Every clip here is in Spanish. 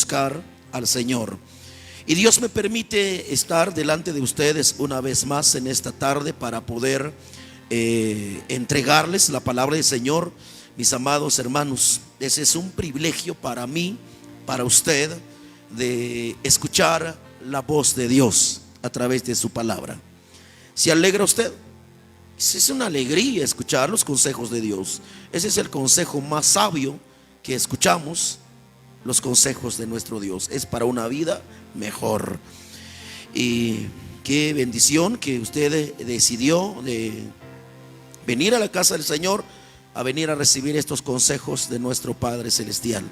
buscar al Señor. Y Dios me permite estar delante de ustedes una vez más en esta tarde para poder entregarles la palabra del Señor. Mis amados hermanos, ese es un privilegio para mí, para usted, de escuchar la voz de Dios a través de su palabra. ¿Se alegra usted? Es una alegría escuchar los consejos de Dios. Ese es el consejo más sabio que escuchamos, los consejos de nuestro Dios. Es para una vida mejor. Y qué bendición que usted decidió de venir a la casa del Señor, a venir a recibir estos consejos de nuestro Padre Celestial.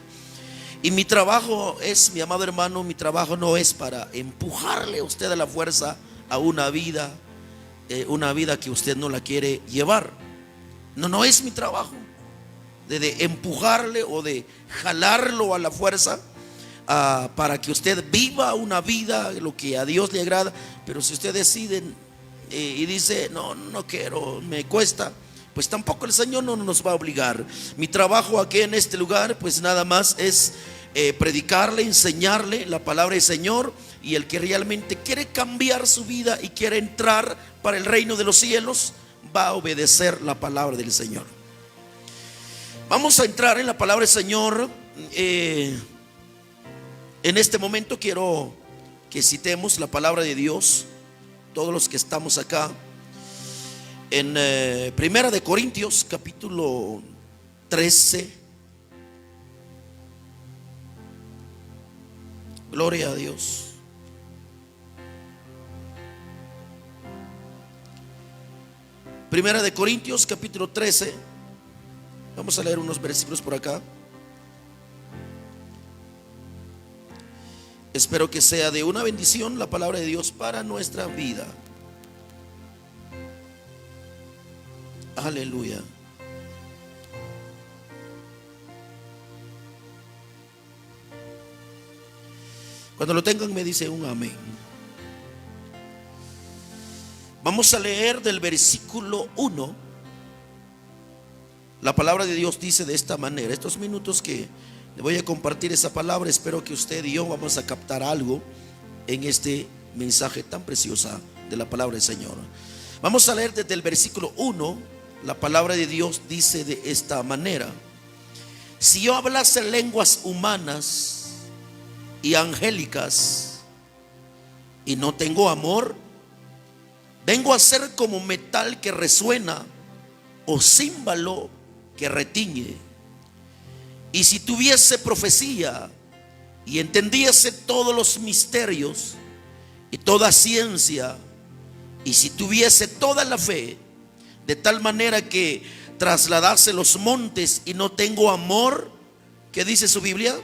Y mi trabajo es, mi amado hermano, mi trabajo no es para empujarle a usted a la fuerza a una vida que usted no la quiere llevar. No es mi trabajo de empujarle o de jalarlo a la fuerza para que usted viva una vida lo que a Dios le agrada. Pero si usted decide y dice no quiero, me cuesta, pues tampoco el Señor no nos va a obligar. Mi trabajo aquí en este lugar pues nada más es predicarle, enseñarle la palabra del Señor. Y el que realmente quiere cambiar su vida y quiere entrar para el reino de los cielos, va a obedecer la palabra del Señor. Vamos a entrar en la palabra del Señor. En este momento quiero que citemos la palabra de Dios, todos los que estamos acá, en Primera de Corintios capítulo 13. Gloria a Dios. Primera de Corintios capítulo 13. Vamos a leer unos versículos por acá. Espero que sea de una bendición la palabra de Dios para nuestra vida. Aleluya. Cuando lo tengan me dice un amén. Vamos a leer del versículo 1. La palabra de Dios dice de esta manera. Estos minutos que le voy a compartir esa palabra, espero que usted y yo vamos a captar algo en este mensaje tan preciosa de la palabra del Señor. Vamos a leer desde el versículo 1. La palabra de Dios dice de esta manera: si yo hablase lenguas humanas y angélicas y no tengo amor, vengo a ser como metal que resuena o címbalo que retiñe. Y si tuviese profecía y entendiese todos los misterios y toda ciencia, y si tuviese toda la fe, de tal manera que trasladase los montes y no tengo amor, ¿qué dice su Biblia?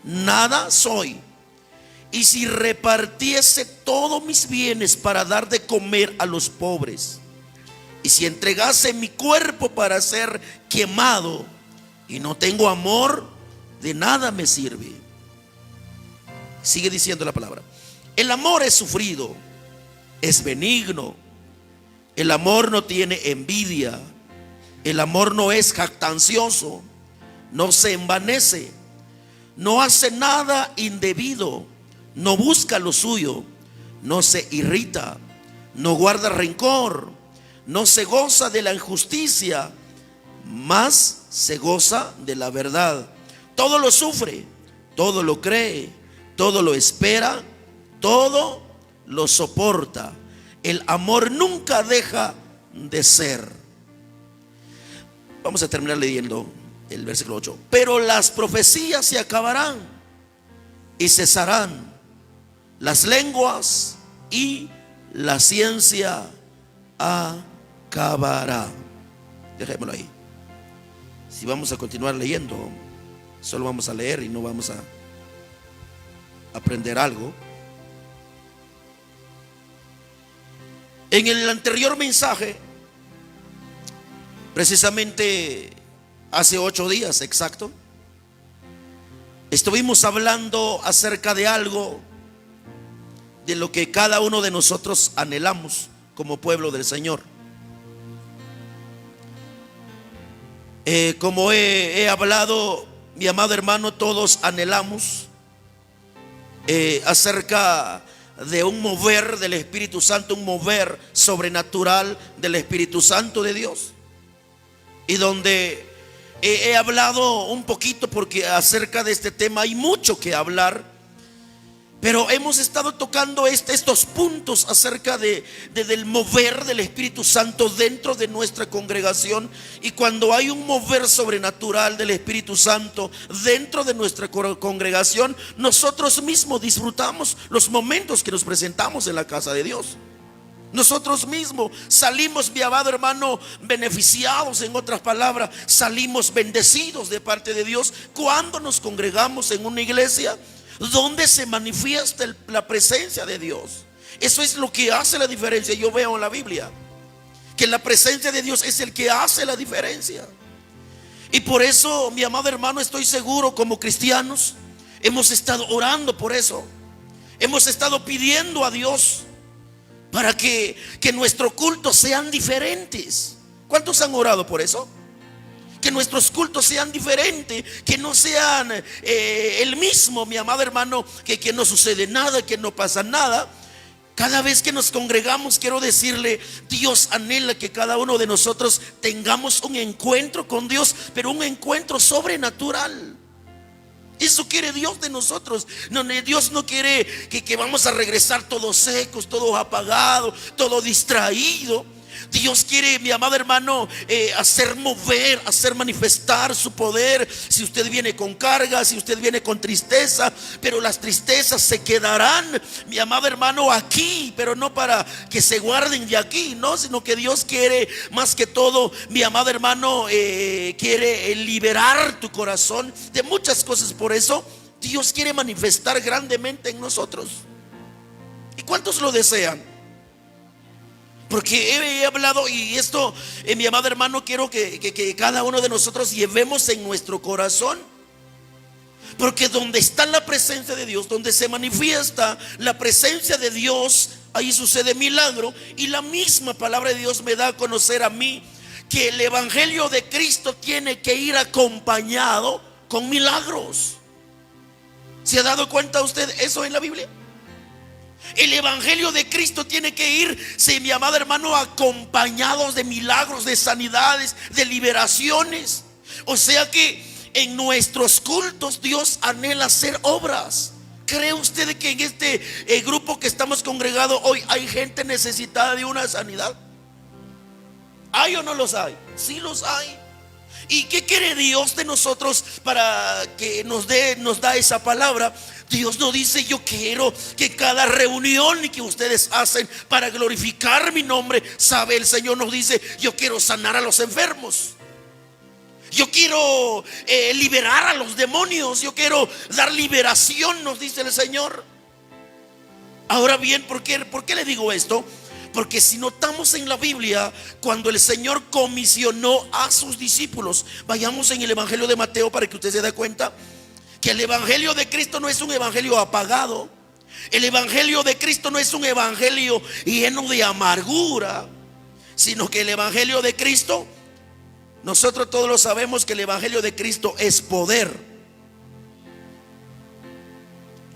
Nada soy. Y si repartiese todos mis bienes para dar de comer a los pobres, y si entregase mi cuerpo para ser quemado y no tengo amor, de nada me sirve. Sigue diciendo la palabra: el amor es sufrido, es benigno, el amor no tiene envidia, el amor no es jactancioso, no se envanece, no hace nada indebido, no busca lo suyo, no se irrita, no guarda rencor, no se goza de la injusticia, mas se goza de la verdad. Todo lo sufre, todo lo cree, todo lo espera, todo lo soporta. El amor nunca deja de ser. Vamos a terminar leyendo el versículo 8. Pero las profecías se acabarán y cesarán, las lenguas y la ciencia acabará. Dejémoslo ahí. Si vamos a continuar leyendo, solo vamos a leer y no vamos a aprender algo. En el anterior mensaje, precisamente hace 8 días exacto, estuvimos hablando acerca de algo de lo que cada uno de nosotros anhelamos como pueblo del Señor. Como he hablado, mi amado hermano, todos anhelamos acerca de un mover del Espíritu Santo, un mover sobrenatural del Espíritu Santo de Dios, y donde he hablado un poquito, porque acerca de este tema hay mucho que hablar, pero hemos estado tocando estos puntos acerca del mover del Espíritu Santo dentro de nuestra congregación. Y cuando hay un mover sobrenatural del Espíritu Santo dentro de nuestra congregación, nosotros mismos disfrutamos los momentos que nos presentamos en la casa de Dios. Nosotros mismos salimos, mi amado hermano, beneficiados. En otras palabras, salimos bendecidos de parte de Dios cuando nos congregamos en una iglesia donde se manifiesta la presencia de Dios. Eso es lo que hace la diferencia. Yo veo en la Biblia que la presencia de Dios es el que hace la diferencia. Y por eso, mi amado hermano, estoy seguro, como cristianos hemos estado orando por eso. Hemos estado pidiendo a Dios para que nuestros cultos sean diferentes. ¿Cuántos han orado por eso? Que nuestros cultos sean diferentes, que no sean el mismo, mi amado hermano, que no sucede nada, que no pasa nada. Cada vez que nos congregamos, quiero decirle, Dios anhela que cada uno de nosotros tengamos un encuentro con Dios, pero un encuentro sobrenatural. Eso quiere Dios de nosotros. No, Dios no quiere que vamos a regresar todos secos, todos apagados, todos distraídos. Dios quiere, mi amado hermano, hacer mover, hacer manifestar su poder. Si usted viene con carga, si usted viene con tristeza, pero las tristezas se quedarán, mi amado hermano, aquí, pero no para que se guarden de aquí, no, sino que Dios quiere, más que todo, mi amado hermano, quiere liberar tu corazón de muchas cosas. Por eso Dios quiere manifestar grandemente en nosotros. ¿Y cuántos lo desean? Porque he hablado, y esto, mi amado hermano, quiero que cada uno de nosotros llevemos en nuestro corazón. Porque donde está la presencia de Dios, donde se manifiesta la presencia de Dios, ahí sucede milagro. Y la misma palabra de Dios me da a conocer a mí que el evangelio de Cristo tiene que ir acompañado con milagros. ¿Se ha dado cuenta usted eso en la Biblia? El evangelio de Cristo tiene que ir, sí, mi amado hermano, acompañados de milagros, de sanidades, de liberaciones. O sea que en nuestros cultos Dios anhela hacer obras. ¿Cree usted que en este grupo que estamos congregados hoy hay gente necesitada de una sanidad? ¿Hay o no los hay? Sí los hay. ¿Y qué quiere Dios de nosotros para que nos da esa palabra? Dios no dice: yo quiero que cada reunión que ustedes hacen para glorificar mi nombre, sabe, el Señor nos dice: yo quiero sanar a los enfermos, yo quiero liberar a los demonios, yo quiero dar liberación, nos dice el Señor. Ahora bien, ¿por qué le digo esto? Porque si notamos en la Biblia, cuando el Señor comisionó a sus discípulos, vayamos en el evangelio de Mateo para que usted se dé cuenta que el evangelio de Cristo no es un evangelio apagado. El evangelio de Cristo no es un evangelio lleno de amargura, sino que el evangelio de Cristo, nosotros todos lo sabemos, que el evangelio de Cristo es poder.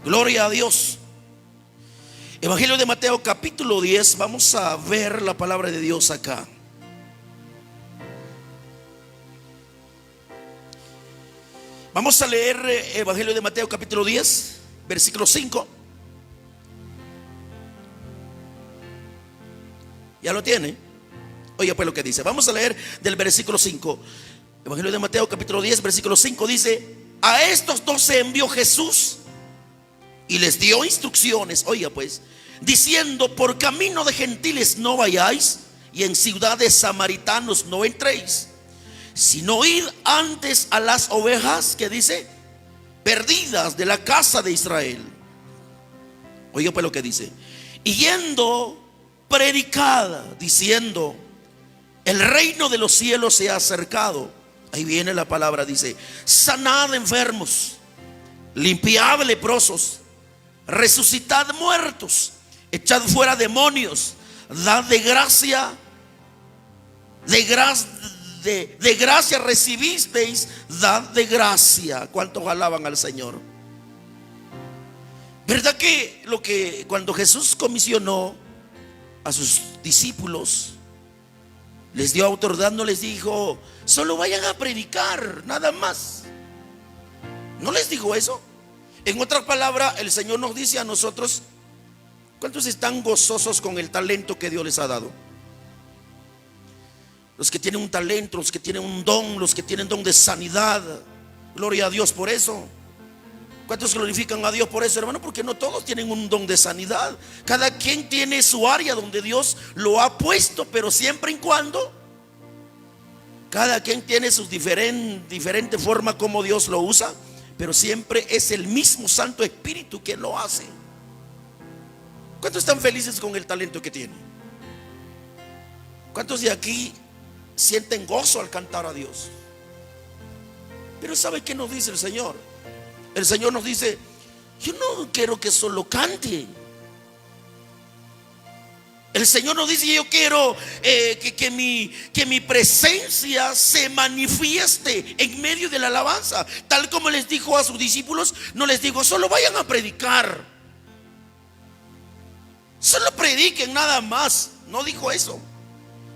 Gloria a Dios. Evangelio de Mateo capítulo 10. Vamos a ver la palabra de Dios acá. Vamos a leer Evangelio de Mateo capítulo 10, versículo 5. ¿Ya lo tiene? Oiga pues lo que dice. Vamos a leer del versículo 5. Evangelio de Mateo capítulo 10, versículo 5 dice: a estos 12 envió Jesús y les dio instrucciones, oiga pues, diciendo: por camino de gentiles no vayáis, y en ciudades samaritanos no entréis, sino id antes a las ovejas, que dice, perdidas de la casa de Israel. Oiga pues lo que dice: y yendo, predicada, diciendo: el reino de los cielos se ha acercado. Ahí viene la palabra, dice: sanad enfermos, limpiad leprosos, resucitad muertos, echad fuera demonios, dad de gracia recibisteis, dad de gracia. ¿Cuántos alaban al Señor? ¿Verdad que cuando Jesús comisionó a sus discípulos, les dio autoridad, no les dijo solo vayan a predicar, nada más? ¿No les dijo eso? En otra palabra, el Señor nos dice a nosotros: ¿cuántos están gozosos con el talento que Dios les ha dado? Los que tienen un talento, los que tienen un don, los que tienen don de sanidad. Gloria a Dios por eso. ¿Cuántos glorifican a Dios por eso, hermano? Porque no todos tienen un don de sanidad. Cada quien tiene su área donde Dios lo ha puesto, pero siempre y cuando cada quien tiene su diferente forma como Dios lo usa, pero siempre es el mismo Santo Espíritu quien lo hace. ¿Cuántos están felices con el talento que tienen? ¿Cuántos de aquí sienten gozo al cantar a Dios? Pero ¿sabe qué nos dice el Señor? El Señor nos dice: yo no quiero que solo cante. El Señor nos dice: yo quiero que mi presencia se manifieste en medio de la alabanza. Tal como les dijo a sus discípulos, no les digo solo vayan a predicar, solo prediquen nada más. No dijo eso.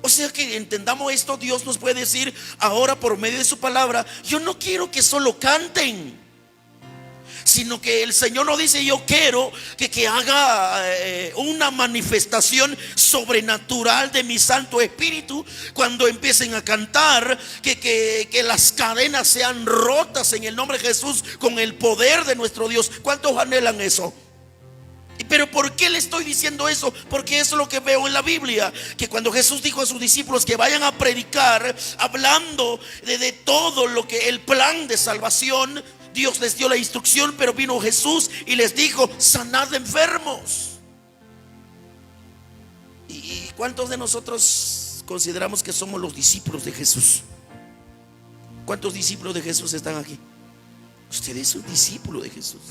O sea que entendamos esto. Dios nos puede decir ahora por medio de su palabra: yo no quiero que solo canten, sino que el Señor nos dice: yo quiero que haga una manifestación sobrenatural de mi Santo Espíritu. Cuando empiecen a cantar, que las cadenas sean rotas en el nombre de Jesús con el poder de nuestro Dios. ¿Cuántos anhelan eso? Pero ¿por qué le estoy diciendo eso? Porque eso es lo que veo en la Biblia, que cuando Jesús dijo a sus discípulos que vayan a predicar, hablando de todo lo que el plan de salvación, Dios les dio la instrucción, pero vino Jesús y les dijo: sanad enfermos. ¿Y cuántos de nosotros consideramos que somos los discípulos de Jesús? ¿Cuántos discípulos de Jesús están aquí? Usted es un discípulo de Jesús.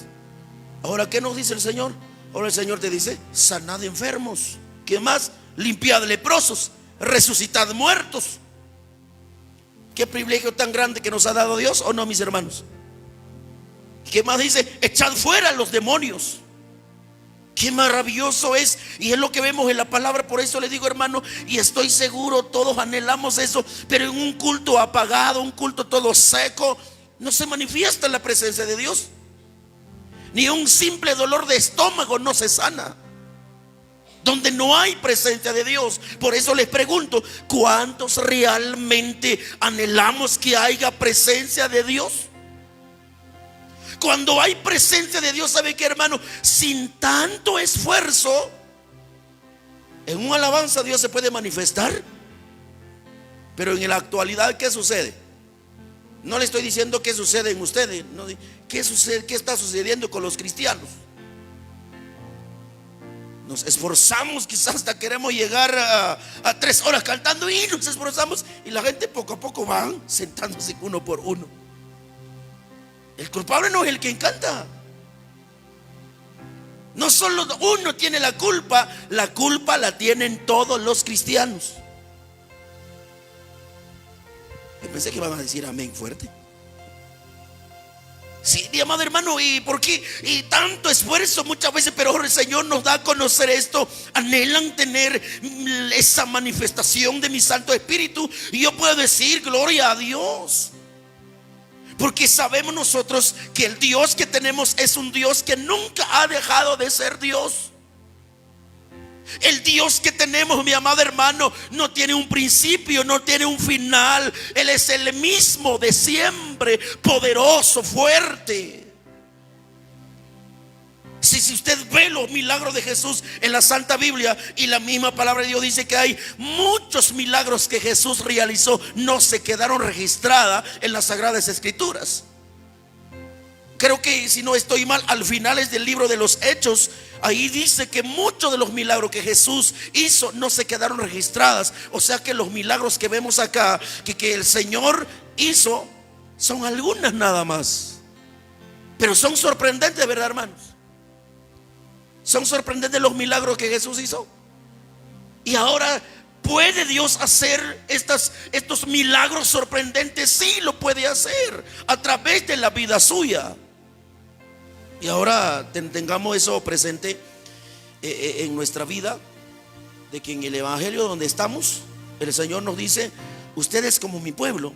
Ahora, ¿qué nos dice el Señor? Ahora el Señor te dice: sanad enfermos. ¿Qué más? Limpiad leprosos, resucitad muertos. Qué privilegio tan grande que nos ha dado Dios, ¿o no, mis hermanos? ¿Qué más dice? Echad fuera a los demonios. Qué maravilloso es. Y es lo que vemos en la palabra. Por eso le digo, hermano, y estoy seguro todos anhelamos eso, pero en un culto apagado, un culto todo seco, no se manifiesta la presencia de Dios. Ni un simple dolor de estómago no se sana donde no hay presencia de Dios. Por eso les pregunto: ¿cuántos realmente anhelamos que haya presencia de Dios? Cuando hay presencia de Dios, ¿sabe qué, hermano? Sin tanto esfuerzo, en una alabanza Dios se puede manifestar. Pero en la actualidad, ¿qué sucede? No le estoy diciendo qué sucede en ustedes, no, ¿qué sucede? ¿Qué está sucediendo con los cristianos? Nos esforzamos, quizás hasta queremos llegar a 3 horas cantando, y nos esforzamos, y la gente poco a poco van sentándose uno por uno. El culpable no es el que canta. No solo uno tiene la culpa la tienen todos los cristianos. Yo pensé que iban a decir amén fuerte. Sí, mi amado hermano, ¿y por qué? Y tanto esfuerzo muchas veces, pero el Señor nos da a conocer esto. Anhelan tener esa manifestación de mi Santo Espíritu. Y yo puedo decir: gloria a Dios. Porque sabemos nosotros que el Dios que tenemos es un Dios que nunca ha dejado de ser Dios. El Dios que tenemos, mi amado hermano, no tiene un principio, no tiene un final. Él es el mismo de siempre, poderoso, fuerte. Si usted ve los milagros de Jesús en la Santa Biblia, y la misma palabra de Dios dice que hay muchos milagros que Jesús realizó, no se quedaron registradas en las Sagradas Escrituras. Creo que, si no estoy mal, al final del libro de los Hechos, ahí dice que muchos de los milagros que Jesús hizo no se quedaron registradas. O sea que los milagros que vemos acá, que el Señor hizo, son algunas nada más. Pero son sorprendentes, ¿verdad, hermanos? Son sorprendentes los milagros que Jesús hizo. Y ahora, ¿puede Dios hacer estos milagros sorprendentes? Sí, lo puede hacer a través de la vida suya. Y ahora tengamos eso presente en nuestra vida, de que en el evangelio donde estamos, el Señor nos dice: ustedes como mi pueblo,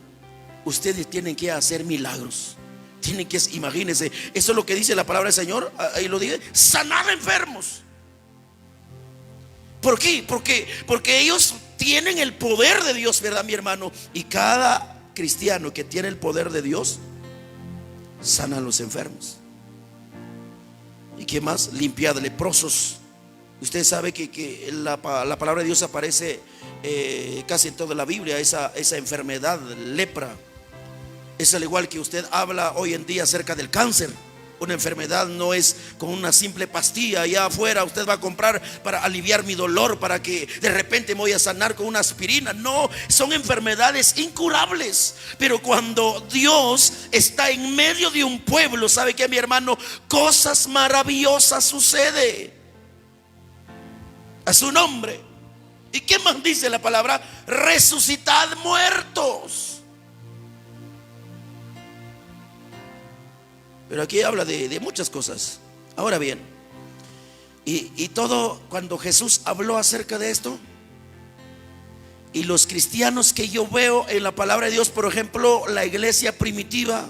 ustedes tienen que hacer milagros. Tienen que, imagínense, eso es lo que dice la palabra del Señor. Ahí lo dice: sanar enfermos. ¿Por qué? Porque ellos tienen el poder de Dios, ¿verdad, mi hermano? Y cada cristiano que tiene el poder de Dios sana a los enfermos. ¿Y qué más? Limpia de leprosos. Usted sabe que la palabra de Dios aparece casi en toda la Biblia, esa enfermedad, lepra. Es al igual que usted habla hoy en día acerca del cáncer. Una enfermedad no es con una simple pastilla allá afuera usted va a comprar para aliviar mi dolor, para que de repente me voy a sanar con una aspirina. No, son enfermedades incurables. Pero cuando Dios está en medio de un pueblo, ¿sabe qué, mi hermano? Cosas maravillosas suceden. A su nombre. ¿Y qué más dice la palabra? Resucitad muertos. Pero aquí habla de muchas cosas. Ahora bien, y todo, cuando Jesús habló acerca de esto, y los cristianos que yo veo en la palabra de Dios, por ejemplo, la iglesia primitiva,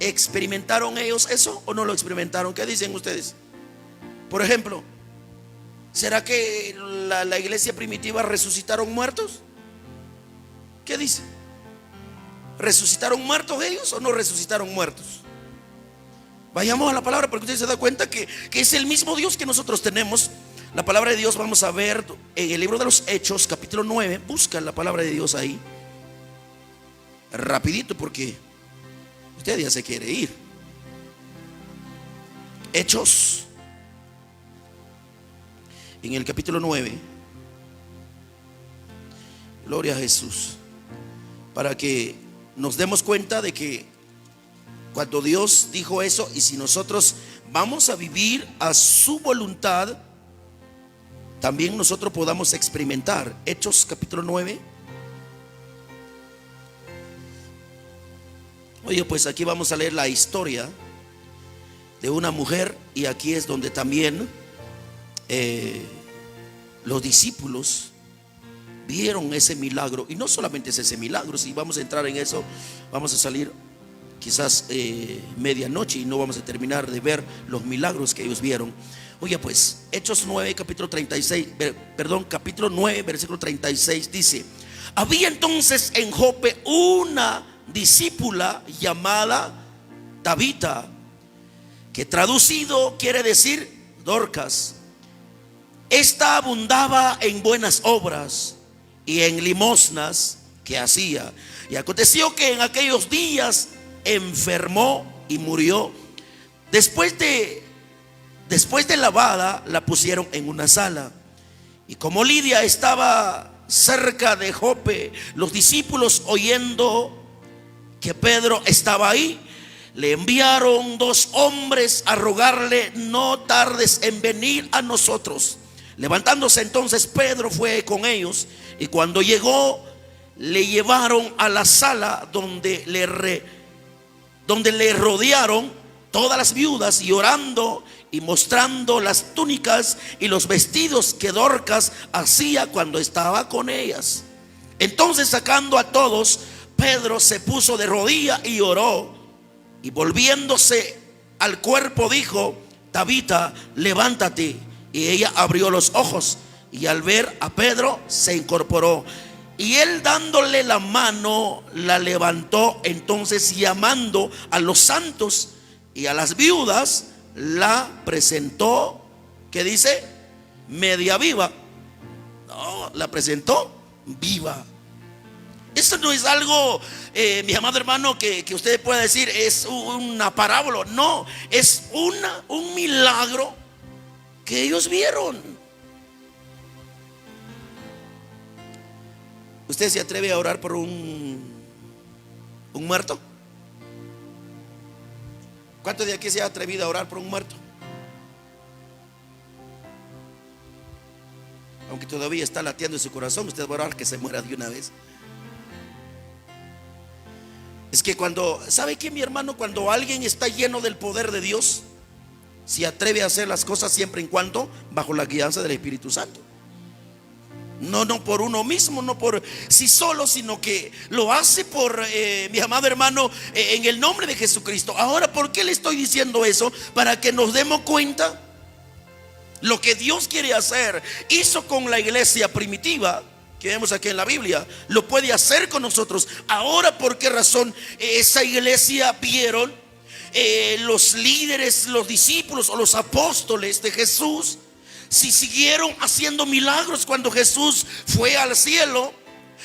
¿experimentaron ellos eso o no lo experimentaron? ¿Qué dicen ustedes? Por ejemplo, ¿será que la iglesia primitiva resucitaron muertos? ¿Qué dice? ¿Resucitaron muertos ellos o no resucitaron muertos? Vayamos a la palabra, porque usted se da cuenta que es el mismo Dios que nosotros tenemos. La palabra de Dios, vamos a ver en el libro de los Hechos, capítulo 9. Busca la palabra de Dios ahí rapidito, porque usted ya se quiere ir. Hechos, en el capítulo 9. Gloria a Jesús. Para que nos demos cuenta de que cuando Dios dijo eso, y si nosotros vamos a vivir a su voluntad, también nosotros podamos experimentar. Hechos capítulo 9. Oye, pues aquí vamos a leer la historia de una mujer, y aquí es donde también los discípulos vieron ese milagro. Y no solamente es ese milagro, si vamos a entrar en eso, vamos a salir quizás medianoche y no vamos a terminar de ver los milagros que ellos vieron. Oye, pues Hechos 9, capítulo 9, versículo 36 dice: había entonces en Jope una discípula llamada Tabita, que traducido quiere decir Dorcas. Esta abundaba en buenas obras y en limosnas que hacía. Y aconteció que en aquellos días enfermó y murió. Después de lavada, la pusieron en una sala. Y como Lidia estaba cerca de Jope, los discípulos, oyendo que Pedro estaba ahí, le enviaron 2 hombres a rogarle: no tardes en venir a nosotros. Levantándose entonces Pedro fue con ellos, y cuando llegó, le llevaron a la sala donde le rodearon todas las viudas, y orando y mostrando las túnicas y los vestidos que Dorcas hacía cuando estaba con ellas. Entonces, sacando a todos, Pedro se puso de rodilla y oró, y volviéndose al cuerpo dijo: Tabita, levántate. Y ella abrió los ojos, y al ver a Pedro se incorporó. Y él, dándole la mano, la levantó. Entonces, llamando a los santos y a las viudas, la presentó. ¿Qué dice? Media viva. No, la presentó viva. Esto no es algo, mi amado hermano, que usted pueda decir es una parábola. No, es un milagro que ellos vieron. ¿Usted se atreve a orar por un muerto? ¿Cuántos de aquí se ha atrevido a orar por un muerto? Aunque todavía está latiendo en su corazón, usted va a orar que se muera de una vez. Es que ¿sabe qué, mi hermano? Cuando alguien está lleno del poder de Dios, se atreve a hacer las cosas siempre en cuanto bajo la guianza del Espíritu Santo. No por uno mismo, no por sí solo, sino que lo hace por, mi amado hermano, en el nombre de Jesucristo. Ahora, ¿por qué le estoy diciendo eso? Para que nos demos cuenta lo que Dios quiere hacer. Hizo con la iglesia primitiva, que vemos aquí en la Biblia, lo puede hacer con nosotros. Ahora, ¿por qué razón esa iglesia vieron los líderes, los discípulos o los apóstoles de Jesús? Si siguieron haciendo milagros cuando Jesús fue al cielo,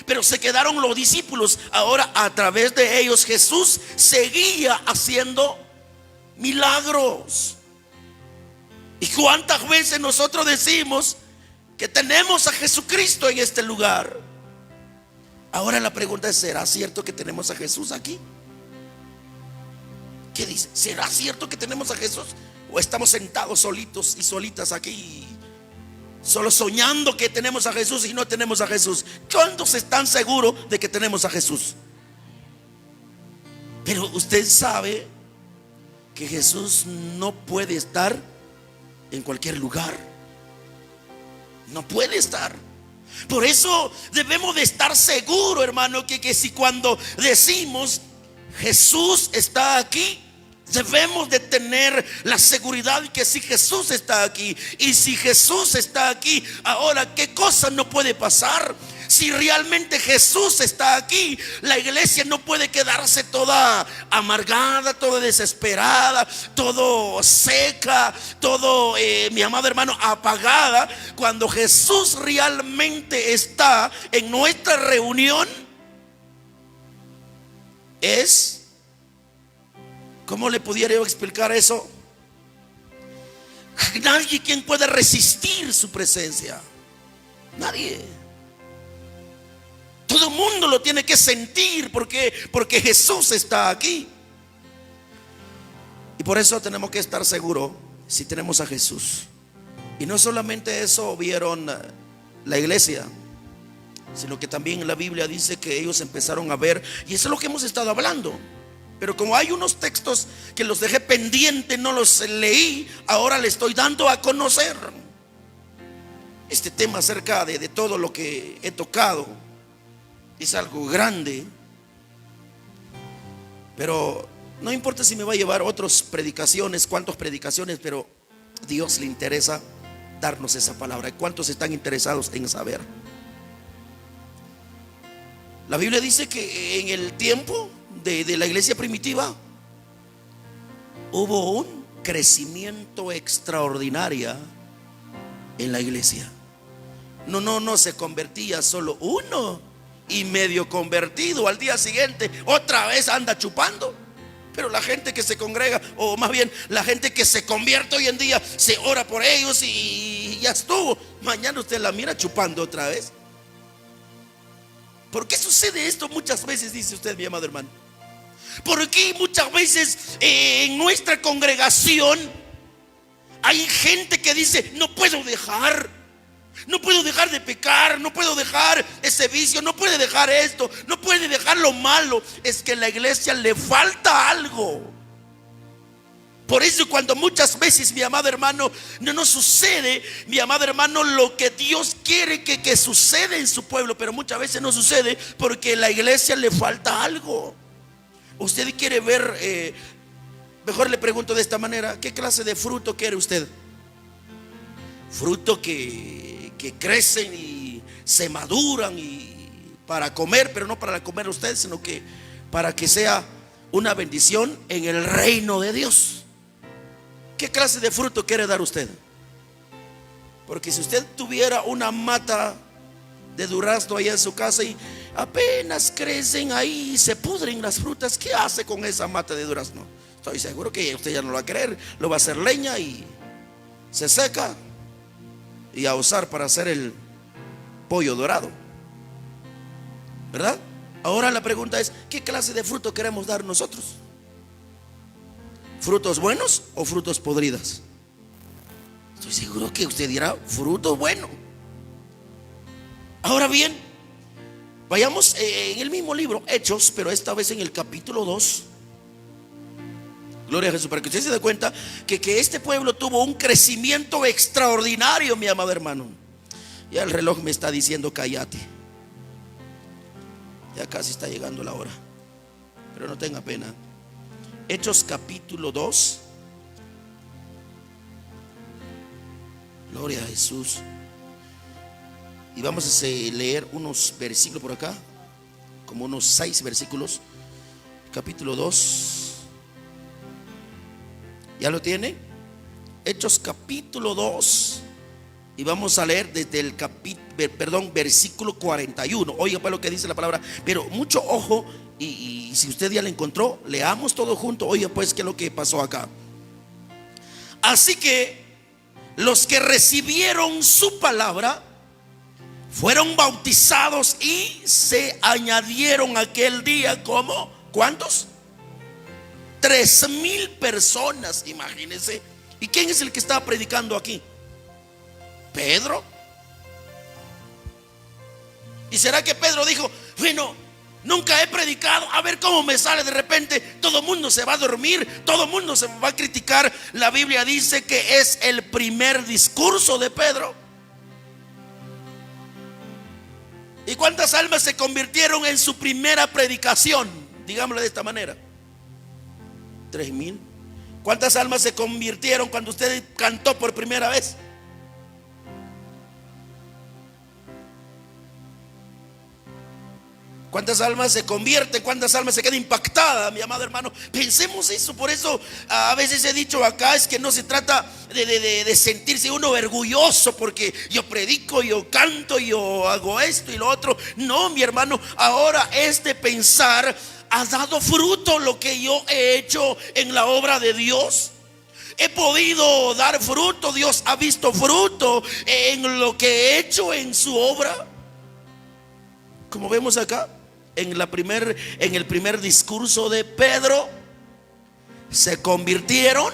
pero se quedaron los discípulos. Ahora a través de ellos Jesús seguía haciendo milagros. ¿Y cuántas veces nosotros decimos que tenemos a Jesucristo en este lugar? Ahora la pregunta es: ¿será cierto que tenemos a Jesús aquí? ¿Qué dice? ¿Será cierto que tenemos a Jesús? ¿O estamos sentados solitos y solitas aquí, solo soñando que tenemos a Jesús y no tenemos a Jesús? ¿Cuántos están seguros de que tenemos a Jesús? Pero usted sabe que Jesús no puede estar en cualquier lugar. No puede estar. Por eso debemos de estar seguros, hermano, que si cuando decimos Jesús está aquí, debemos de tener la seguridad que si Jesús está aquí, y si Jesús está aquí, ahora ¿qué cosa no puede pasar? Si realmente Jesús está aquí, la iglesia no puede quedarse toda amargada, toda desesperada, todo seca, todo, mi amado hermano, apagada. Cuando Jesús realmente está en nuestra reunión, ¿cómo le pudiera yo explicar eso? Nadie quien pueda resistir su presencia. Nadie. Todo el mundo lo tiene que sentir porque Jesús está aquí. Y por eso tenemos que estar seguros si tenemos a Jesús. Y no solamente eso vieron la iglesia, sino que también la Biblia dice que ellos empezaron a ver, y eso es lo que hemos estado hablando. Pero como hay unos textos que los dejé pendientes, no los leí, ahora le estoy dando a conocer este tema acerca de todo lo que he tocado. Es algo grande, pero no importa si me va a llevar otras predicaciones, cuántas predicaciones, pero a Dios le interesa darnos esa palabra. ¿Cuántos están interesados en saber? La Biblia dice que en el tiempo de la iglesia primitiva hubo un crecimiento extraordinario en la iglesia. No se convertía solo uno y medio convertido, al día siguiente otra vez anda chupando. Pero la gente que se congrega, o más bien la gente que se convierte hoy en día, se ora por ellos y ya estuvo. Mañana usted la mira chupando otra vez. ¿Por qué sucede esto muchas veces? Dice usted, mi amado hermano. Porque muchas veces en nuestra congregación hay gente que dice: no puedo dejar de pecar, no puedo dejar ese vicio, no puede dejar esto, no puede dejar lo malo. Es que a la iglesia le falta algo. Por eso cuando muchas veces, mi amado hermano, no nos sucede, mi amado hermano, lo que Dios quiere que suceda en su pueblo, pero muchas veces no sucede porque a la iglesia le falta algo. Usted quiere ver, mejor le pregunto de esta manera: ¿qué clase de fruto quiere usted? Fruto que crecen y se maduran y para comer, pero no para comer usted, sino que para que sea una bendición en el reino de Dios. ¿Qué clase de fruto quiere dar usted? Porque si usted tuviera una mata de durazno allá en su casa y apenas crecen ahí y se pudren las frutas, ¿qué hace con esa mata de durazno? Estoy seguro que usted ya no lo va a querer, lo va a hacer leña y se seca y a usar para hacer el pollo dorado, ¿verdad? Ahora la pregunta es: ¿qué clase de fruto queremos dar nosotros? ¿Frutos buenos o frutos podridos? Estoy seguro que usted dirá: fruto bueno. Ahora bien, vayamos en el mismo libro, Hechos, pero esta vez en el capítulo 2. Gloria a Jesús, para que usted se dé cuenta que este pueblo tuvo un crecimiento extraordinario, mi amado hermano. Ya el reloj me está diciendo cállate. Ya casi está llegando la hora, pero no tenga pena. Hechos capítulo 2. Gloria a Jesús. Y vamos a leer unos versículos por acá, como unos 6 versículos. Capítulo 2. ¿Ya lo tiene? Hechos capítulo 2. Y vamos a leer desde el versículo 41. Oiga pues lo que dice la palabra. Pero mucho ojo, y si usted ya lo encontró, leamos todo junto. Oiga pues qué es lo que pasó acá. Así que los que recibieron su palabra fueron bautizados y se añadieron aquel día, ¿cómo? ¿Cuántos? 3,000 personas, imagínense. ¿Y quién es el que estaba predicando aquí? Pedro. ¿Y será que Pedro dijo, bueno, nunca he predicado, a ver cómo me sale de repente? Todo el mundo se va a dormir, todo el mundo se va a criticar. La Biblia dice que es el primer discurso de Pedro. ¿Y cuántas almas se convirtieron en su primera predicación? Digámoslo de esta manera. 3,000. ¿Cuántas almas se convirtieron cuando usted cantó por primera vez? ¿Cuántas almas se convierten? ¿Cuántas almas se quedan impactadas, mi amado hermano? Pensemos eso. Por eso a veces he dicho acá, es que no se trata de sentirse uno orgulloso porque yo predico, yo canto, yo hago esto y lo otro. No, mi hermano, ahora es de pensar, ¿ha dado fruto lo que yo he hecho en la obra de Dios? He podido dar fruto, Dios ha visto fruto en lo que he hecho en su obra. Como vemos acá, en el primer discurso de Pedro, se convirtieron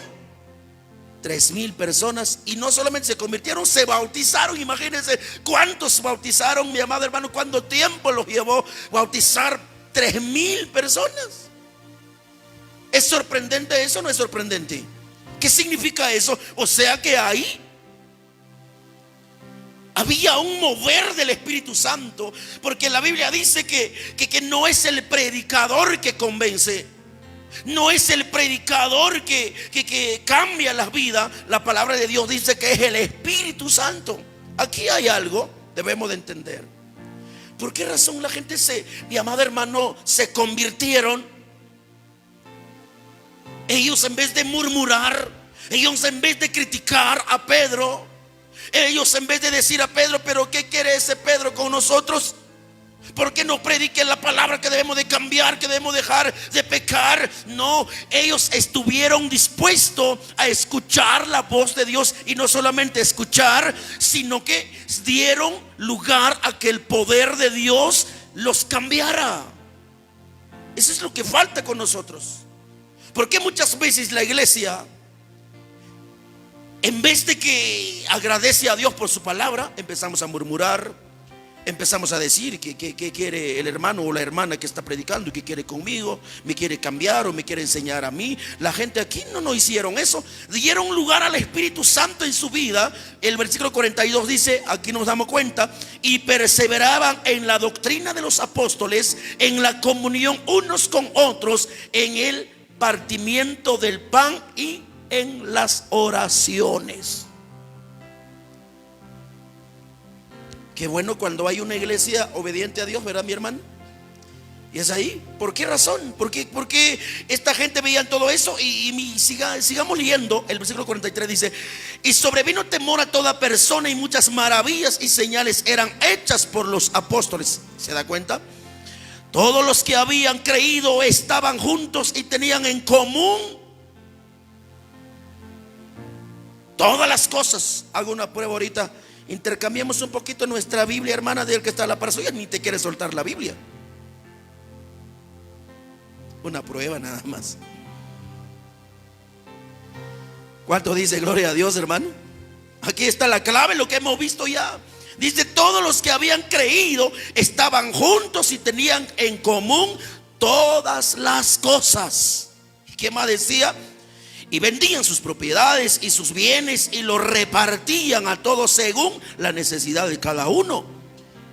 3,000 personas. Y no solamente se convirtieron, se bautizaron. Imagínense cuántos bautizaron, mi amado hermano. Cuánto tiempo los llevó bautizar 3,000 personas. ¿Es sorprendente eso o no es sorprendente? ¿Qué significa eso? O sea que ahí había un mover del Espíritu Santo, porque la Biblia dice que no es el predicador que convence, no es el predicador que cambia las vidas. La palabra de Dios dice que es el Espíritu Santo. Aquí hay algo, debemos de entender. ¿Por qué razón la gente mi amado hermano, se convirtieron? Ellos, en vez de murmurar, ellos en vez de criticar a Pedro, ellos en vez de decir a Pedro, pero ¿qué quiere ese Pedro con nosotros? ¿Por qué no prediquen la palabra que debemos de cambiar, que debemos dejar de pecar? No, ellos estuvieron dispuestos a escuchar la voz de Dios. Y no solamente escuchar, sino que dieron lugar a que el poder de Dios los cambiara. Eso es lo que falta con nosotros. Porque muchas veces la iglesia, en vez de que agradece a Dios por su palabra, empezamos a murmurar, empezamos a decir que quiere el hermano o la hermana que está predicando y que quiere conmigo, me quiere cambiar o me quiere enseñar a mí. La gente aquí no hicieron eso, dieron lugar al Espíritu Santo en su vida. El versículo 42 dice, aquí nos damos cuenta, y perseveraban en la doctrina de los apóstoles, en la comunión unos con otros, en el partimiento del pan y en las oraciones. Qué bueno cuando hay una iglesia obediente a Dios, ¿verdad, mi hermano? Y es ahí. ¿Por qué razón? ¿Por qué esta gente veía todo eso? Sigamos leyendo. El versículo 43 dice: y sobrevino temor a toda persona, y muchas maravillas y señales eran hechas por los apóstoles. ¿Se da cuenta? Todos los que habían creído estaban juntos y tenían en común todas las cosas. Hago una prueba ahorita. Intercambiemos un poquito nuestra Biblia, hermana, del que está a la par suya. Ni te quiere soltar la Biblia. Una prueba nada más. ¿Cuánto dice gloria a Dios, hermano? Aquí está la clave, lo que hemos visto ya. Dice: todos los que habían creído estaban juntos y tenían en común todas las cosas. ¿Y qué más decía? y vendían sus propiedades y sus bienes y los repartían a todos según la necesidad de cada uno,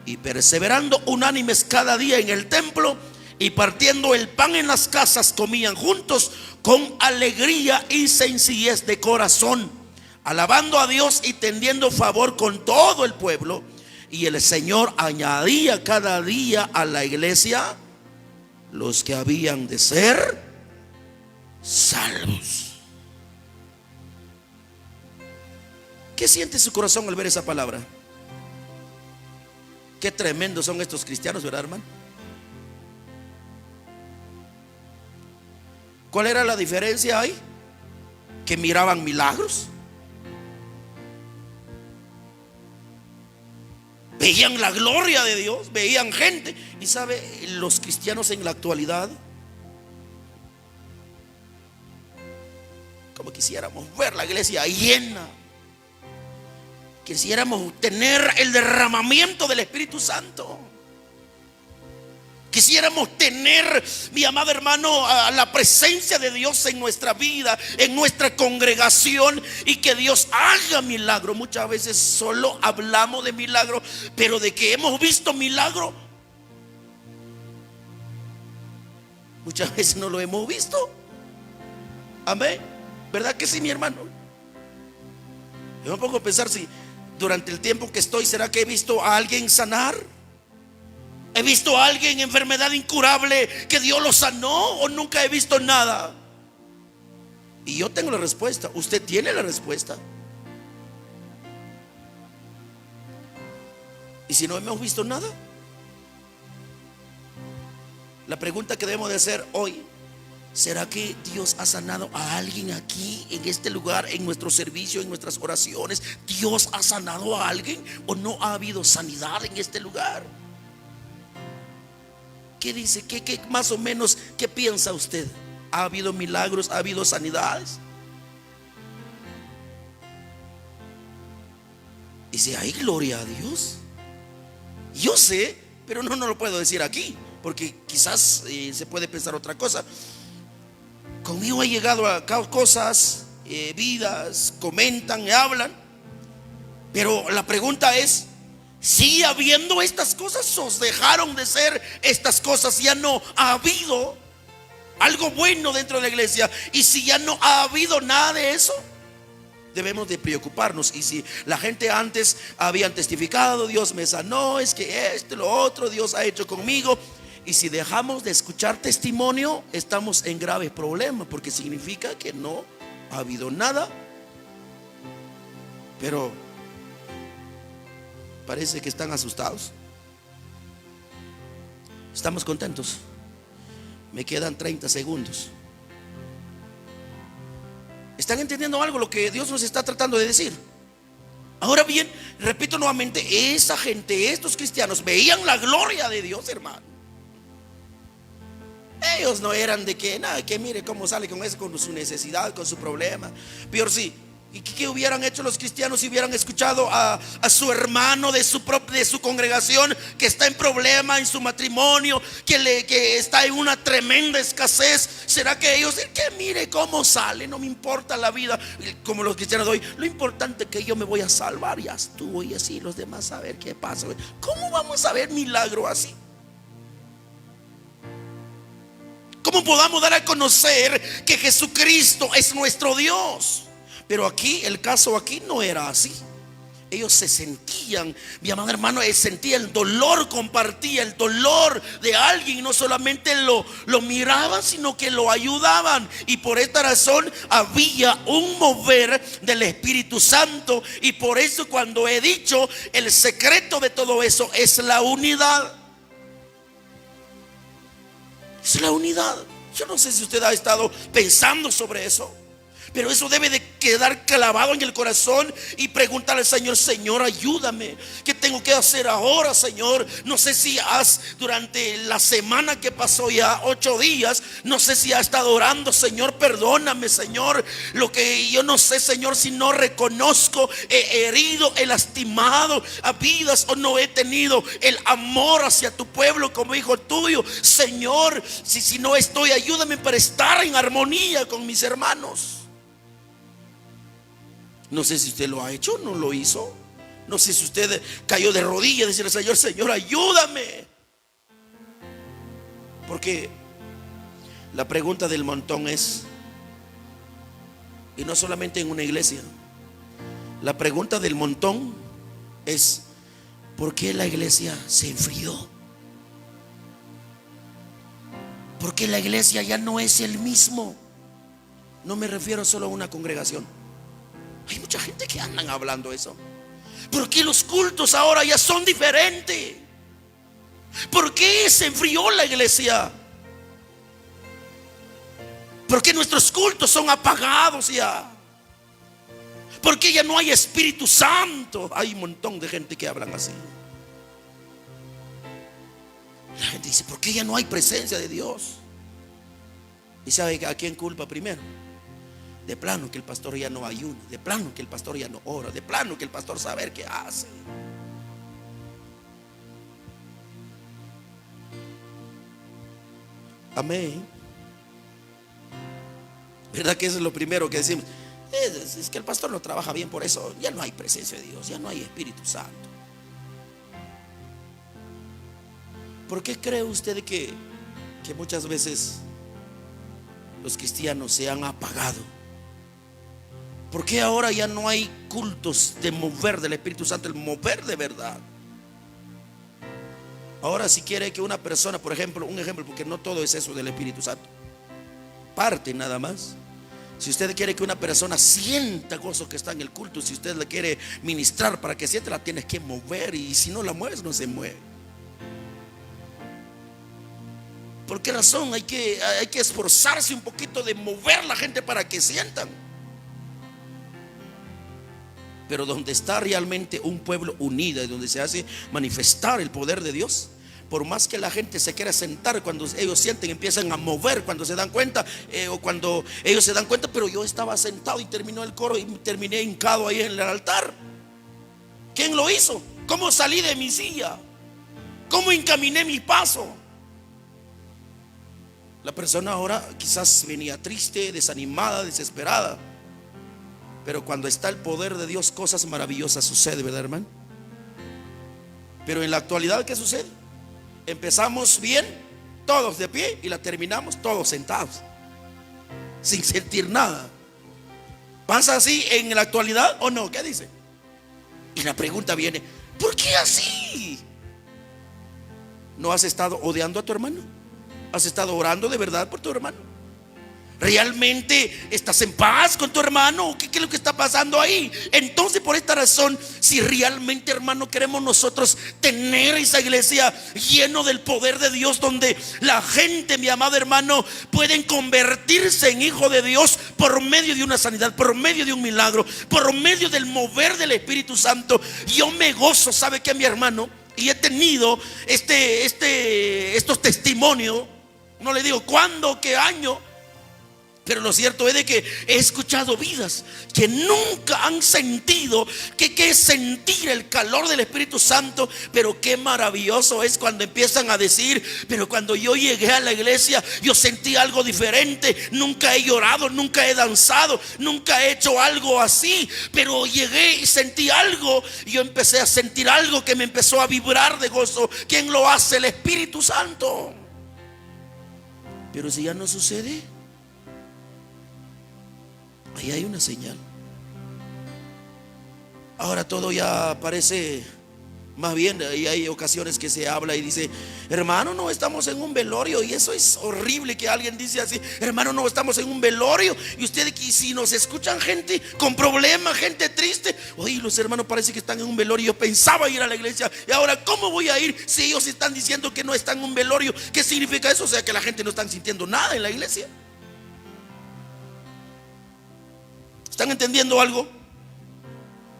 y perseverando unánimes cada día en el templo y partiendo el pan en las casas, comían juntos con alegría y sencillez de corazón, alabando a Dios y tendiendo favor con todo el pueblo. Y el Señor añadía cada día a la iglesia los que habían de ser salvos. ¿Qué siente su corazón al ver esa palabra? Qué tremendos son estos cristianos, ¿verdad, hermano? ¿Cuál era la diferencia ahí? Que miraban milagros, veían la gloria de Dios, veían gente. Y sabe, los cristianos en la actualidad, como quisiéramos ver la iglesia llena, quisiéramos tener el derramamiento del Espíritu Santo, quisiéramos tener, mi amado hermano, la presencia de Dios en nuestra vida, en nuestra congregación, y que Dios haga milagro. Muchas veces solo hablamos de milagro, pero de que hemos visto milagro, muchas veces no lo hemos visto. Amén. ¿Verdad que sí, mi hermano? Yo me pongo a pensar, si durante el tiempo que estoy, ¿será que he visto a alguien sanar? ¿He visto a alguien en enfermedad incurable que Dios lo sanó? ¿O nunca he visto nada? Y yo tengo la respuesta. Usted tiene la respuesta. ¿Y si no hemos visto nada? La pregunta que debemos de hacer hoy: ¿será que Dios ha sanado a alguien aquí, en este lugar, en nuestro servicio, en nuestras oraciones? ¿Dios ha sanado a alguien o no ha habido sanidad en este lugar? ¿Qué dice? ¿Qué más o menos, qué piensa usted? ¿Ha habido milagros? ¿Ha habido sanidades? Dice, ay, gloria a Dios. Yo sé, pero no lo puedo decir aquí, porque quizás se puede pensar otra cosa. Conmigo ha llegado a cabo cosas, vidas, comentan y hablan, pero la pregunta es: ¿sigue habiendo estas cosas o dejaron de ser estas cosas? Ya no ha habido algo bueno dentro de la iglesia. Y si ya no ha habido nada de eso, debemos de preocuparnos. Y si la gente antes habían testificado, Dios me sanó, es que esto y lo otro, Dios ha hecho conmigo. Y si dejamos de escuchar testimonio, estamos en grave problema, porque significa que no ha habido nada. Pero parece que están asustados. Estamos contentos. Me quedan 30 segundos. ¿Están entendiendo algo lo que Dios nos está tratando de decir? Ahora bien, repito nuevamente, esa gente, estos cristianos, veían la gloria de Dios, hermano. Ellos no eran de que, nada, que mire cómo sale con eso, con su necesidad, con su problema. Peor sí. ¿Y qué hubieran hecho los cristianos si hubieran escuchado a su hermano de su congregación que está en problema en su matrimonio, que está en una tremenda escasez? ¿Será que ellos, que mire cómo sale, no me importa la vida, como los cristianos de hoy, lo importante es que yo me voy a salvar, ya estuvo, y así los demás a ver qué pasa? ¿Cómo vamos a ver milagro así? ¿Cómo podamos dar a conocer que Jesucristo es nuestro Dios? Pero aquí, el caso aquí no era así. Ellos se sentían, mi amado hermano, sentía el dolor, compartía el dolor de alguien. No solamente lo miraban, sino que lo ayudaban. Y por esta razón había un mover del Espíritu Santo. Y por eso, cuando he dicho, el secreto de todo eso es la unidad. Es la unidad. Yo no sé si usted ha estado pensando sobre eso, pero eso debe de quedar clavado en el corazón y preguntarle al Señor: Señor, ayúdame. ¿Qué tengo que hacer ahora, Señor? No sé si durante la semana que pasó, ya 8 días, no sé si has estado orando: Señor, perdóname, Señor. Lo que yo no sé, Señor, si no reconozco, he herido, he lastimado a vidas, o no he tenido el amor hacia tu pueblo como hijo tuyo. Señor, si no estoy, ayúdame para estar en armonía con mis hermanos. No sé si usted lo ha hecho, no lo hizo. No sé si usted cayó de rodillas y decirle: Señor, Señor, ayúdame. Porque la pregunta del montón es, y no solamente en una iglesia, la pregunta del montón es: ¿por qué la iglesia se enfrió? ¿Por qué la iglesia ya no es el mismo? No me refiero solo a una congregación. Hay mucha gente que andan hablando eso. ¿Por qué los cultos ahora ya son diferentes? ¿Por qué se enfrió la iglesia? ¿Por qué nuestros cultos son apagados ya? ¿Por qué ya no hay Espíritu Santo? Hay un montón de gente que hablan así. La gente dice: ¿por qué ya no hay presencia de Dios? ¿Y sabe a quién culpa primero? De plano que el pastor ya no ayuna, de plano que el pastor ya no ora, de plano que el pastor sabe qué hace. Amén. ¿Verdad que eso es lo primero que decimos? Es que el pastor no trabaja bien, por eso ya no hay presencia de Dios, ya no hay Espíritu Santo. ¿Por qué cree usted que muchas veces los cristianos se han apagado? ¿Por qué ahora ya no hay cultos de mover del Espíritu Santo, el mover de verdad? Ahora, si quiere que una persona, por ejemplo, un ejemplo, porque no todo es eso del Espíritu Santo, parte nada más. Si usted quiere que una persona sienta gozo que está en el culto, si usted le quiere ministrar para que sienta, la tienes que mover, y si no la mueves, no se mueve. ¿Por qué razón? Hay que esforzarse un poquito de mover la gente para que sientan. Pero donde está realmente un pueblo unido y donde se hace manifestar el poder de Dios, por más que la gente se quiera sentar, cuando ellos sienten, empiezan a mover, cuando se dan cuenta, o cuando ellos se dan cuenta: pero yo estaba sentado y terminó el coro y terminé hincado ahí en el altar. ¿Quién lo hizo? ¿Cómo salí de mi silla? ¿Cómo encaminé mi paso? La persona ahora quizás venía triste, desanimada, desesperada, pero cuando está el poder de Dios, cosas maravillosas suceden, ¿verdad, hermano? Pero en la actualidad, ¿qué sucede? Empezamos bien, todos de pie, y la terminamos todos sentados, sin sentir nada. ¿Pasa así en la actualidad o no? ¿Qué dice? Y la pregunta viene: ¿por qué así? ¿No has estado odiando a tu hermano? ¿Has estado orando de verdad por tu hermano? ¿Realmente estás en paz con tu hermano? ¿Qué es lo que está pasando ahí? Entonces, por esta razón, si realmente, hermano, queremos nosotros tener esa iglesia lleno del poder de Dios, donde la gente, mi amado hermano, pueden convertirse en hijo de Dios por medio de una sanidad, por medio de un milagro, por medio del mover del Espíritu Santo, yo me gozo. ¿Sabe qué, mi hermano? Y he tenido estos testimonios, no le digo cuándo, qué año, pero lo cierto es de que he escuchado vidas que nunca han sentido que es sentir el calor del Espíritu Santo. Pero qué maravilloso es cuando empiezan a decir: pero cuando yo llegué a la iglesia, yo sentí algo diferente. Nunca he llorado, nunca he danzado, nunca he hecho algo así, pero llegué y sentí algo. Y yo empecé a sentir algo que me empezó a vibrar de gozo. ¿Quién lo hace? El Espíritu Santo. Pero si ya no sucede, ahí hay una señal. Ahora todo ya parece más bien, y hay ocasiones que se habla y dice: hermano, no estamos en un velorio. Y eso es horrible, que alguien dice así: hermano, no estamos en un velorio. Y ustedes, si nos escuchan gente con problemas, gente triste: oye, los hermanos parece que están en un velorio. Yo pensaba ir a la iglesia, y ahora ¿cómo voy a ir si ellos están diciendo que no están en un velorio? ¿Qué significa eso? O sea, que la gente no está sintiendo nada en la iglesia. ¿Están entendiendo algo?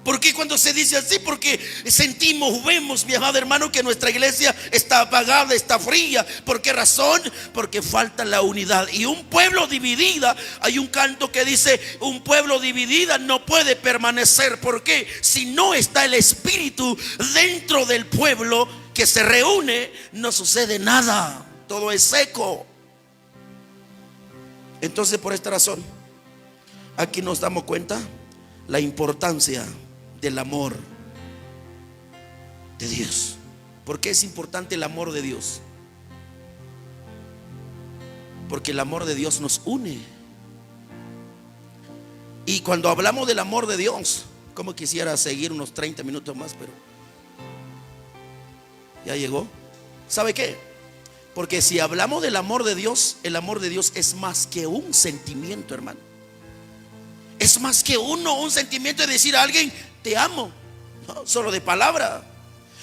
¿Por qué cuando se dice así? Porque sentimos, vemos, mi amado hermano, que nuestra iglesia está apagada, está fría. ¿Por qué razón? Porque falta la unidad. Y un pueblo dividida, hay un canto que dice: un pueblo dividida no puede permanecer. ¿Por qué? Si no está el Espíritu dentro del pueblo que se reúne, no sucede nada, todo es seco. Entonces, por esta razón, aquí nos damos cuenta la importancia del amor de Dios. ¿Por qué es importante el amor de Dios? Porque el amor de Dios nos une. Y cuando hablamos del amor de Dios, como quisiera seguir unos 30 minutos más, pero ya llegó. ¿Sabe qué? Porque si hablamos del amor de Dios, el amor de Dios es más que un sentimiento, hermano. Es más que un sentimiento de decir a alguien te amo, no, solo de palabra.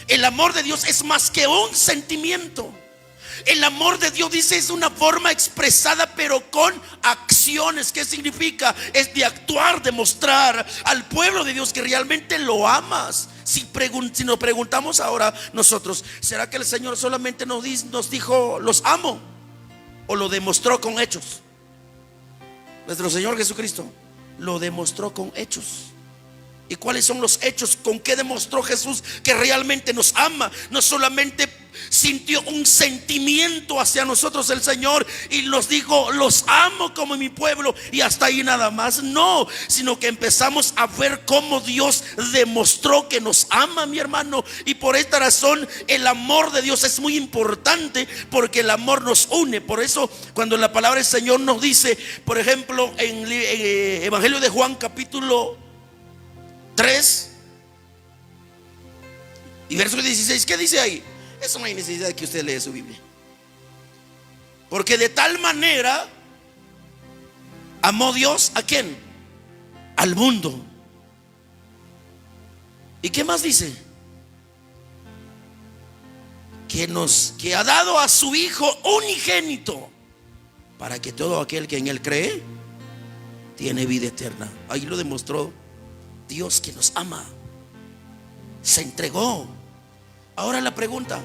El amor de Dios es más que un sentimiento. El amor de Dios, dice, es una forma expresada pero con acciones. ¿Qué significa? Es de actuar, de mostrar al pueblo de Dios que realmente lo amas. Si nos preguntamos ahora nosotros, ¿será que el Señor solamente nos dijo los amo? ¿O lo demostró con hechos? Nuestro Señor Jesucristo lo demostró con hechos. ¿Y cuáles son los hechos? ¿Con qué demostró Jesús que realmente nos ama? No solamente sintió un sentimiento hacia nosotros el Señor y nos dijo los amo como mi pueblo y hasta ahí nada más. No, sino que empezamos a ver cómo Dios demostró que nos ama, mi hermano. Y por esta razón el amor de Dios es muy importante, porque el amor nos une. Por eso cuando la palabra del Señor nos dice, por ejemplo, en Evangelio de Juan capítulo 3 y verso 16, ¿qué dice ahí? Eso no hay necesidad de que usted lea su Biblia. Porque de tal manera amó Dios ¿a quién? Al mundo. ¿Y qué más dice? Que ha dado a su Hijo unigénito, para que todo aquel que en Él cree tiene vida eterna. Ahí lo demostró Dios, que nos ama, se entregó. Ahora la pregunta: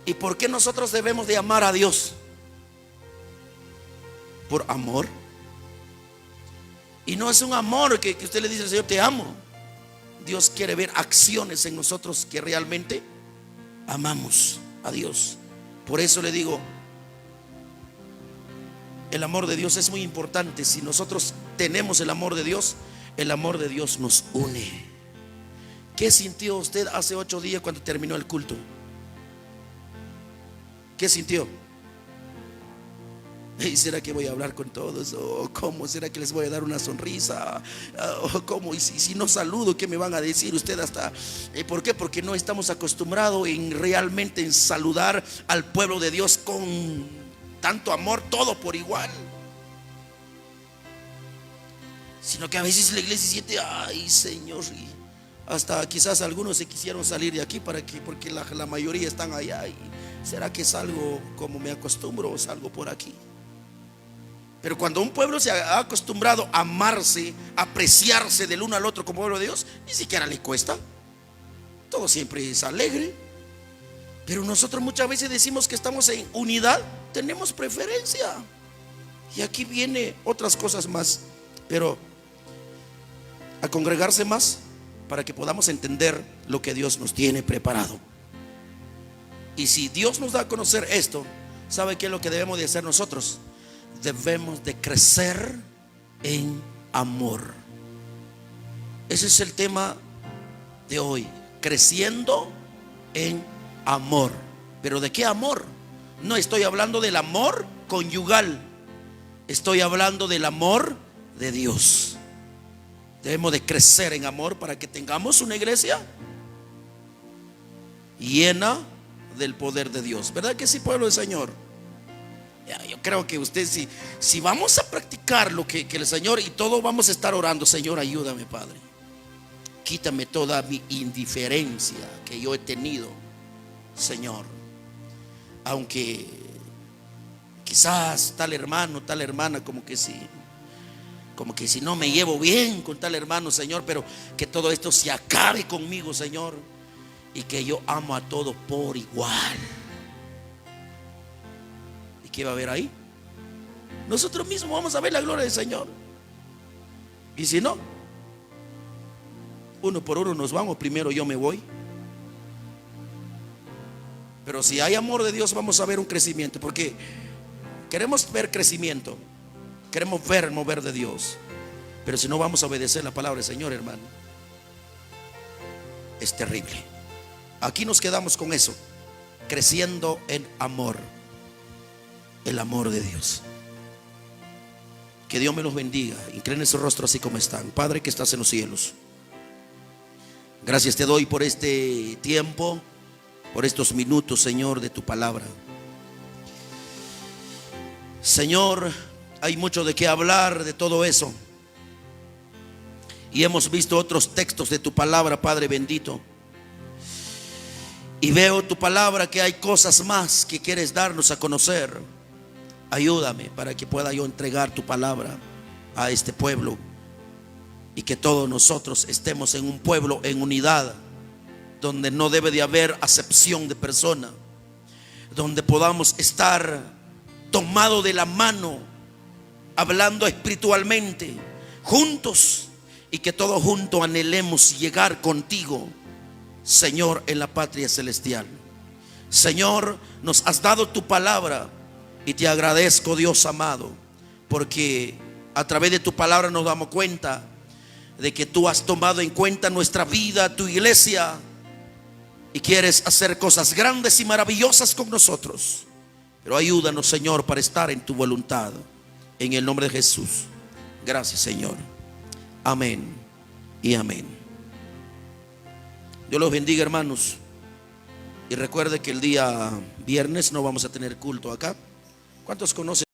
¿y por qué nosotros debemos de amar a Dios? Por amor. Y no es un amor que usted le dice al Señor te amo. Dios quiere ver acciones en nosotros que realmente amamos a Dios. Por eso le digo, el amor de Dios es muy importante. Si nosotros tenemos el amor de Dios, el amor de Dios nos une. ¿Qué sintió usted hace 8 días cuando terminó el culto? ¿Qué sintió? ¿Y será que voy a hablar con todos? ¿O cómo? ¿Será que les voy a dar una sonrisa? ¿O cómo? ¿Y si no saludo, qué me van a decir usted hasta? ¿Por qué? Porque no estamos acostumbrados realmente en saludar al pueblo de Dios con tanto amor, todo por igual. Sino que a veces la iglesia siente, ay Señor, y hasta quizás algunos se quisieron salir de aquí porque la mayoría están allá. Y ¿será que salgo como me acostumbro o salgo por aquí? Pero cuando un pueblo se ha acostumbrado a amarse, a apreciarse del uno al otro como pueblo de Dios, ni siquiera le cuesta. Todo siempre es alegre. Pero nosotros muchas veces decimos que estamos en unidad, tenemos preferencia. Y aquí viene otras cosas más. Pero a congregarse más para que podamos entender lo que Dios nos tiene preparado. Y si Dios nos da a conocer esto, ¿sabe qué es lo que debemos de hacer nosotros? Debemos de crecer en amor. Ese es el tema de hoy, creciendo en amor. ¿Pero de qué amor? No estoy hablando del amor conyugal, estoy hablando del amor de Dios. Debemos de crecer en amor para que tengamos una iglesia llena del poder de Dios. ¿Verdad que sí, pueblo del Señor? Yo creo que usted, si vamos a practicar lo que el Señor, y todos vamos a estar orando: Señor, ayúdame, Padre, quítame toda mi indiferencia que yo he tenido, Señor. Aunque quizás tal hermano, tal hermana, como que si no me llevo bien con tal hermano, Señor, pero que todo esto se acabe conmigo, Señor, y que yo amo a todos por igual. ¿Y qué va a haber ahí? Nosotros mismos vamos a ver la gloria del Señor. Y si no, uno por uno nos vamos, primero yo me voy. Pero si hay amor de Dios, vamos a ver un crecimiento, porque queremos ver crecimiento, queremos ver el mover de Dios. Pero si no vamos a obedecer la palabra del Señor, hermano, es terrible. Aquí nos quedamos con eso, creciendo en amor, el amor de Dios. Que Dios me los bendiga. Inclinen su rostro así como están. Padre que estás en los cielos, gracias te doy por este tiempo, por estos minutos, Señor, de tu palabra. Señor, hay mucho de qué hablar de todo eso. Y hemos visto otros textos de tu palabra, Padre bendito. Y veo tu palabra que hay cosas más que quieres darnos a conocer. Ayúdame para que pueda yo entregar tu palabra a este pueblo. Y que todos nosotros estemos en un pueblo en unidad, donde no debe de haber acepción de persona, donde podamos estar tomados de la mano, hablando espiritualmente, juntos, y que todos juntos anhelemos llegar contigo, Señor, en la patria celestial. Señor, nos has dado tu palabra y te agradezco, Dios amado, porque a través de tu palabra nos damos cuenta de que tú has tomado en cuenta nuestra vida, tu iglesia, y quieres hacer cosas grandes y maravillosas con nosotros. Pero ayúdanos, Señor, para estar en tu voluntad, en el nombre de Jesús. Gracias, Señor. Amén y amén. Dios los bendiga, hermanos. Y recuerde que el día viernes no vamos a tener culto acá. ¿Cuántos conocen?